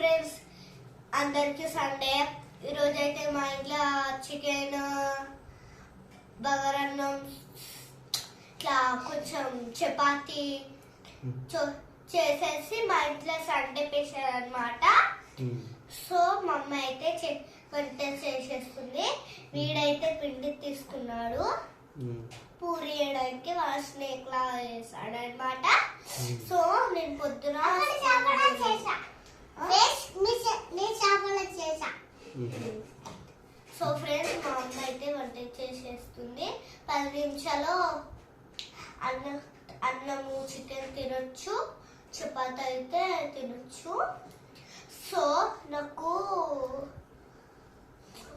Friends, అందరికి Sunday. ఈరోజు అయితే మా ఇంట్లో చికెన్, బగారన్నం, ఇట్లా కొంచెం చపాతి చేసేసి మా ఇంట్లో సండే స్పెషల్ అన్నమాట. సో మా అమ్మ అయితే వంట చేసేస్తుంది. వీడైతే పిండి తీసుకున్నాడు పూరి వేయడానికి, వాళ్ళ స్నేక్ లా వేసాడు అనమాట. సో నేను పొద్దున సో ఫ్రెండ్స్, మా అమ్మ అయితే వంట చేసేస్తుంది. 10 నిమిషాలు అన్నము చికెన్ తినొచ్చు, చపాతి అయితే తినొచ్చు. సో నాకు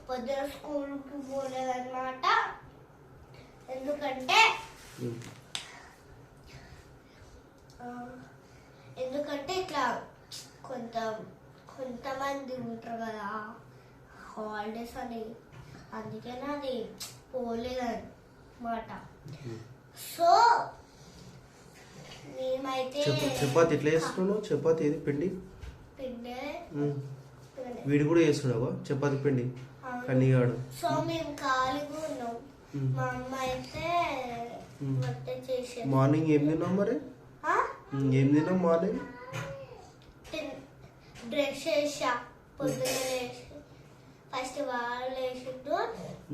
పొద్దున స్కూల్కి పోలేదన్నమాట. ఎందుకంటే ఇట్లా కొంతమంది ఉంటారు కదా హాలిడేస్ అని, అందుకని అది పోలేదన్నమాట. సో మేమైతే చపాతి ఎట్లా చేస్తున్నావు? చపాతి ఏది పిండి వీడు కూడా చేస్తున్నావా చపాతి పిండి కన్నీగాడు? సో మేము ఖాళీగా ఉన్నాం. మా అమ్మ అయితే వంట చేసేది. మార్నింగ్ ఏం తిన్నావు మరి? ఏం తిన్నావు మార్నింగ్? బ్రష్ చేసా పొద్దున్న లేచి. ఫస్ట్ వాళ్ళు లేచిండు,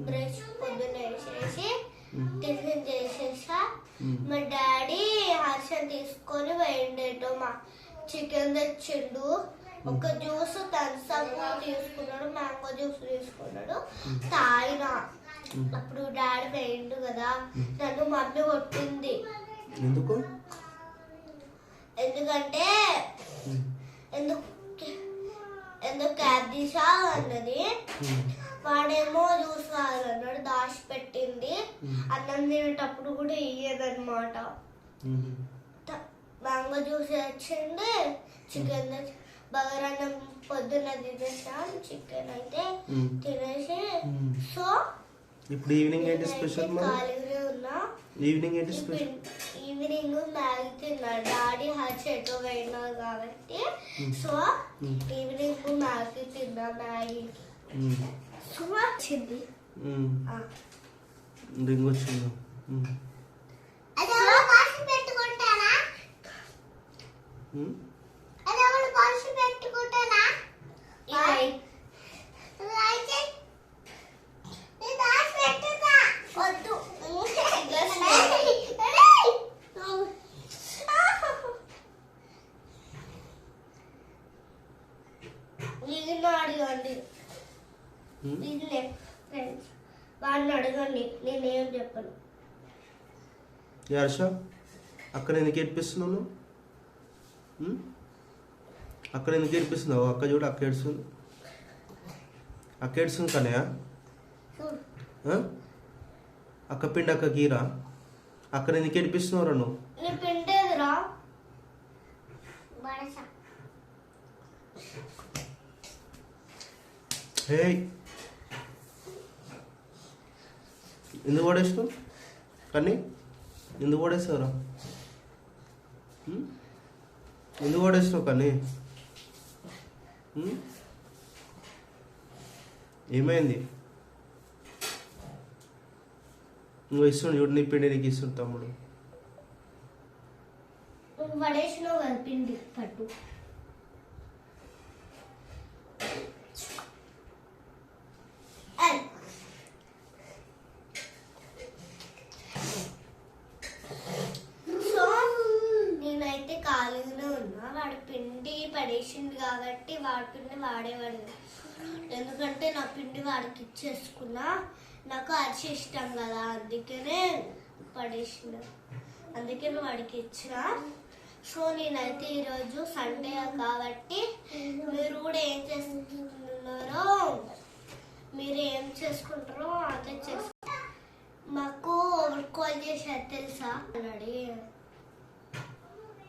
బ్రష్ పొద్దున్న వేసేసి టిఫిన్ చేసేసా. మా డాడీ హర్షం తీసుకొని పోయిండేటో మా చికెన్ తెచ్చిండు. ఒక జ్యూస్ థమ్సప్ తీసుకున్నాడు, మ్యాంగో జ్యూస్ తీసుకున్నాడు, తాగిన. అప్పుడు డాడీ పోయిండు కదా, నన్ను మమ్మీ కొట్టింది. ఎందుకంటే ఎందుకు క్యాబ్ తీసా అన్నది. వాడేమో జ్యూస్ కావాలన్నాడు, దాచిపెట్టింది. అన్నం తినేటప్పుడు కూడా ఇయ్యేదన్నమాట. మ్యాంగో జ్యూస్ వచ్చింది, చికెన్ బగారన్నం పొద్దున్న తినేసాను, చికెన్ అయితే తినేసి. సో ఇప్పుడు ఈవినింగ్ ఏంటి స్పెషల్? ఖాళీగా ఉన్నా. ఈవినింగ్ ఏంటి స్పెషల్? ఈవినింగ్ మ్యాగీ తిన్నాడు డాడీ, చెట్టు పోయినా కాబట్టి. సో ఈవినింగ్ మ్యాగీ తిన్నా. మ్యాగీ వచ్చింది, రింగ్ వచ్చింది. అడగండి, ఫ్రెండ్స్ వాళ్ళని అడగండి, నేనేం చెప్పను. హర్ష, అక్కడ ఎందుకు ఏడిపిస్తున్నావు? అక్కడ ఎందుకు ఏడిపిస్తున్నావు? అక్క చూడు, అక్క ఏడుస్తుంది. అక్క ఏడుస్తుంది కనయా? అక్క పిండి అక్క గీరా. అక్కడ ఎందుకు ఏడిపిస్తున్నావురా నువ్వు? పిండేదిరా. హే, ఎందుకు పడేసినావు కానీ? ఎందుకు పడేసావురా? ఎందుకు పడేసినావు కానీ? ఏమైంది? నువ్వు ఇస్తుండు చూడు, నీ పిండి నీకు ఇస్తుంది తమ్ముడు. పడేసినావు కదా పిండి, పట్టు. నేనైతే ఖాళీగానే ఉన్నా. వాడి పిండి పడేసింది కాబట్టి వాడి పిండి వాడేవాడు. ఎందుకంటే నా పిండి వాడికి ఇచ్చేసుకున్నా. నాకు అరిచి ఇష్టం కదా, అందుకనే పడేసిన, అందుకని వాడికి ఇచ్చిన. సో నేనైతే ఈరోజు సండే కాబట్టి మీరు కూడా ఏం చేస్తున్నారో, మీరు ఏం చేసుకుంటారో అదే చేసుకుంటారు. మాకు కాల్ చేశారు తెలుసా డాడీ.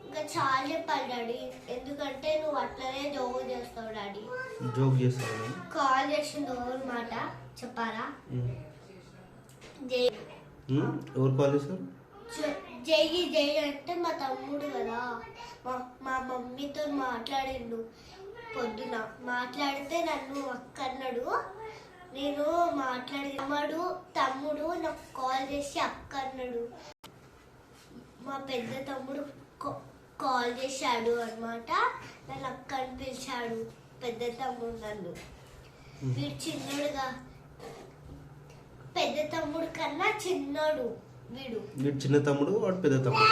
ఇంకా చాలా చెప్పాలి డాడీ, ఎందుకంటే నువ్వు అట్లనే జోక్ చేస్తావు డాడీ. జోక్ చేస్తావు? కాల్ చేసింది ఎవరు మాట చెప్పారా? ఎవరు కాల్ చేశారు? జై జై అంటే మా తమ్ముడు కదా, మా మమ్మీతో మాట్లాడిండు. పొద్దున మాట్లాడితే నన్ను అక్క అన్నాడు. నేను మాట్లాడినాడు. తమ్ముడు నాకు కాల్ చేసి అక్క అన్నాడు. మా పెద్ద తమ్ముడు కాల్ చేశాడు అన్నమాట. నన్ను అక్క అని పిలిచాడు పెద్ద తమ్ముడు నన్ను. వీడు చిన్నోడుగా, పెద్ద తమ్ముడు కన్నా చిన్నోడు వీడు. చిన్న తమ్ముడు వాడు పెద్ద తమ్ముడు.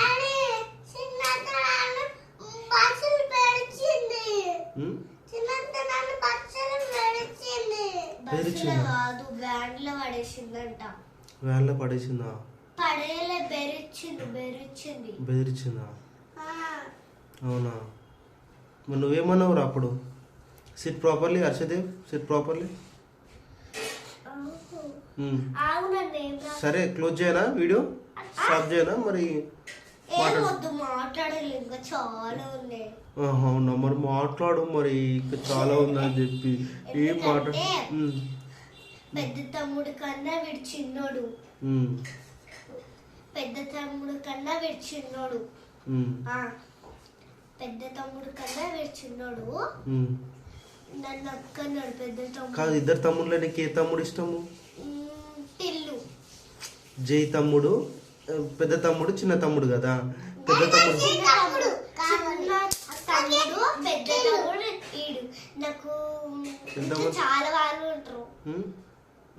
కాదు, వ్యాన్ లో పడేసిందంట. వ్యాన్ లో పడేసిందా? పడేలే, బెదిరించింది. బెదిరించిందా? అవునా? మరి నువ్వేమన్నావురా అప్పుడు? SIT properly Harshadev, SIT properly. సరే, క్లోజ్ చేయనా వీడియో? స్టాప్ చేయనా? మరి మాట్లాడాలి, ఇంకా చాలా ఉన్నాయి. అవునా? మరి మాట్లాడు, మరి ఇంకా చాలా ఉందని చెప్పి ఏం మాట. పెద్ద తమ్ముడు కన్నా వీడు చిన్నోడు. పెద్ద తమ్ముడు కన్నా వీడు చిన్నోడు. పెద్ద తమ్ముడు కన్నా వీడు చిన్నోడు. నన్ను అక్క అన్నాడు పెద్ద తమ్ముడు. కాదు, ఇద్దరు తమ్ముళ్ళ నీకు ఏ తమ్ముడు ఇష్టము? టిల్లు. జై తమ్ముడు, పెద్ద తమ్ముడు, చిన్న తమ్ముడు కదా. పెద్ద తమ్ముడు పెద్ద తమ్ముడు ఈడు. నాకు చాలా వాళ్ళు ఉంటారు.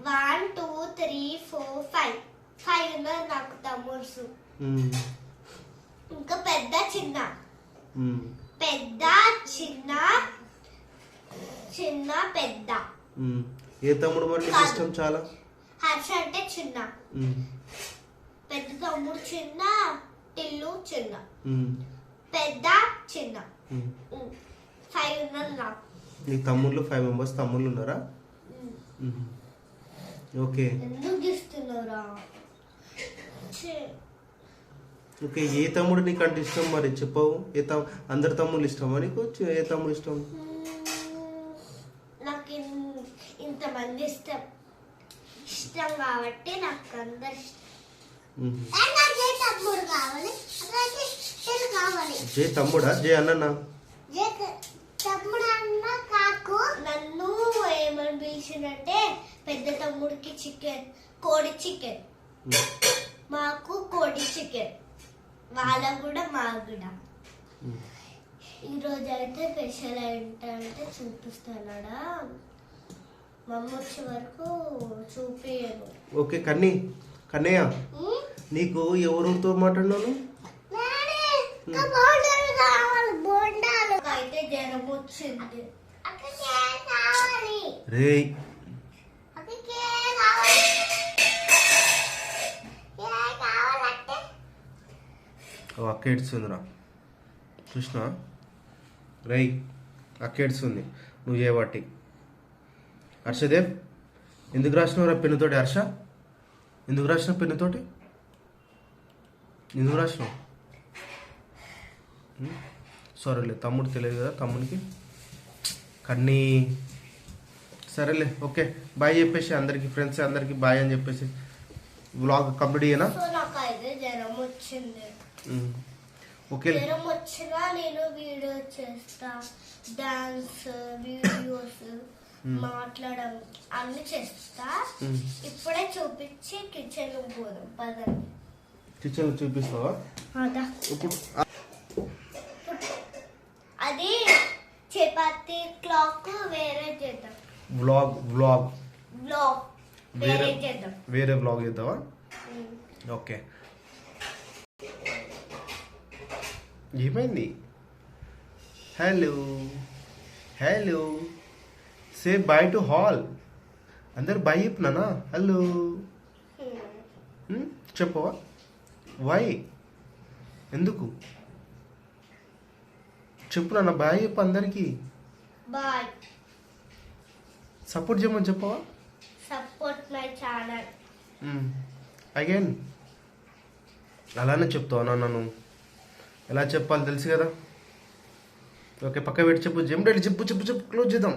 1 2 3 4 5 ఉన్నారు నాకు తమ్ముడ్స్. ఇంకా పెద్ద చిన్న, పెద్ద చిన్న, చిన్న పెద్ద. ఏ తమ్ముడు మరి నీకు ఇష్టం చాలా? హర్ష అంటే చిన్న, పెద్ద తమ్ముడు చిన్న, టిల్లు చిన్న, పెద్ద చిన్న. 5 ఉన్నారు నాకు. నీ తమ్ముళ్ళు 5 మెంబర్స్ తమ్ముళ్ళు ఉన్నారా? ఓకే. ఎందుకు ఇస్తున్నారా? ఓకే, ఏ తమ్ముడు నీకు అంటే ఇష్టం మరి చెప్పవు? అందరు తమ్ముళ్ళు ఇష్టమా నీకు? ఏ తమ్ముడు ఇష్టం? నాకు ఇంతమంది ఇష్టం కాబట్టి నాకు అందరు ఇష్టం. జై తమ్ముడా, జై అన్న? తమ్ముడు అన్న కాకు. నన్ను ఏమని పిలిచిందంటే పెద్ద తమ్ముడికి చికెన్, కోడి చికెన్, మాకు కోడి చికెన్, వాళ్ళకు కూడా మాకు కూడా. ఈరోజు అయితే స్పెషల్ ఏంటంటే చూపిస్తాడా, మమ్మ వచ్చే వరకు చూపించను. ఓకే. కన్నయ్య, నీకు ఎవరితో మాట్లాడినాను? అయితే జ్వరం వచ్చింది. రే అక్క ఏడుస్తుందిరా, చూసినా? రై అక్క ఏడుస్తుంది నువ్వు చేయబట్టి. హర్షదేవ్, ఎందుకు రాసినావురా పెన్నుతోటి? హర్ష, ఎందుకు రాసినావు పెన్నుతోటి? ఎందుకు రాసినావు? సరేలే, తమ్ముడు తెలియదు కదా తమ్ముడికి. కన్నీ సరేలే, ఓకే. బాయ్ చెప్పేసి అందరికి, ఫ్రెండ్స్ అందరికి బాయ్ అని చెప్పేసి వ్లాగ్ కంప్లీట్ చేయనా? నాకైతే జ్వరం వచ్చింది. ఓకే, జ్వరం వచ్చినా నేను వీడియో చేస్తా, డాన్స్ వీడియోస్, మాట్లాడడం అన్ని చేస్తా. ఇప్పుడే చూపించి కిచెన్ పోదాం పదండి. కిచెన్ చూపిస్తావా? ఇప్పుడు అది చపాతీ క్లాక్ వేరే చేద్దాం. వ్లాగ్ వేరే చేద్దాం. వేరే వ్లాగ్ చేద్దామా? ఓకే. ఏమైంది? Hello say bye to hall. అందరు బాయ్ చెప్పినానా? హలో చెప్పవా? వై? ఎందుకు చెప్పు నాన్న, బాయ్ చెప్పు అందరికి. బాయ్. సపోర్ట్ చేయమని చెప్పవా? Support my channel. అగైన్ అలానే చెప్తావా నన్ను? ఎలా చెప్పాలి తెలుసు కదా. ఓకే, పక్క పెట్టి చెప్పు. చెప్పు క్లోజ్ చేద్దాం.